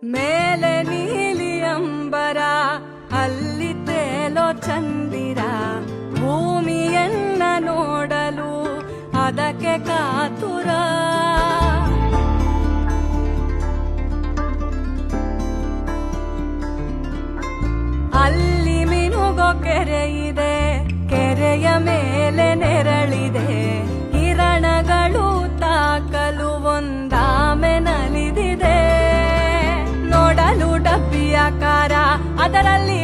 ಮೇಲೆ ನೀಲಿ ಅಂಬರ ಅಲ್ಲಿ ತೇಲೋ ಚಂದಿರ ಭೂಮಿಯನ್ನ ನೋಡಲು ಅದಕ್ಕೆ ಕಾತುರ. ಅಲ್ಲಿ ಮಿನುಗೋ ಕೆರೆ ಇದೆ, ಕೆರೆಯ ಮೇಲೆ ನೆರಳಿದೆ, ಕಿರಣಗಳು ತಾಕಲು ಒಂದಾಮೆ ನಲಿದಿದೆ. ನೋಡಲು ಡಬ್ಬಿಯಾಕಾರ ಅದರಲ್ಲಿ